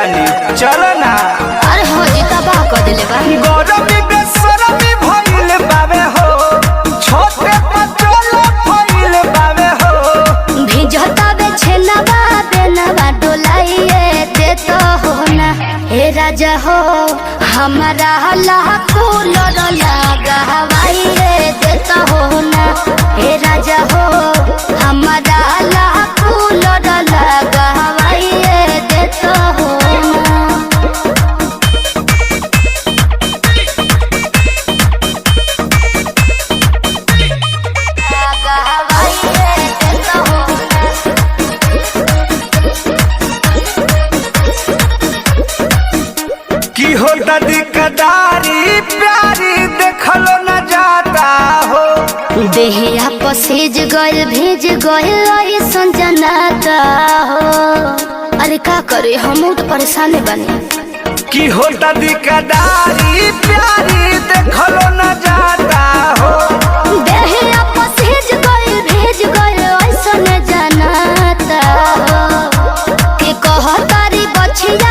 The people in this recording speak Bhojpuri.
रानी चलो ना। अरे हो जी तबाह कर दिले बा। गरमी बेसरमी भइल बावे हो, छोटे पचोला भइल बावे हो। भिजता बे छेनवा बेनवा डोलाइए दे तो हो ना। हे राजा हो हमारा लाखो लगा हवाइए दे तो हो ना। हे राजा हो हमारा लाखो लगा हवाइए दे तो हो ना। की हो दादी कदारी प्यारी देखलो न जाता हो। देहिया पसीज गइल भेज गइल ऐसन जनाता हो। अरे का करे हम तो परेशान बने। की हो दादी कदारी प्यारी देखलो न जाता हो। देहिया पसीज गइल भेज गइल ऐसन जनाता हो। के कहतारी बछिया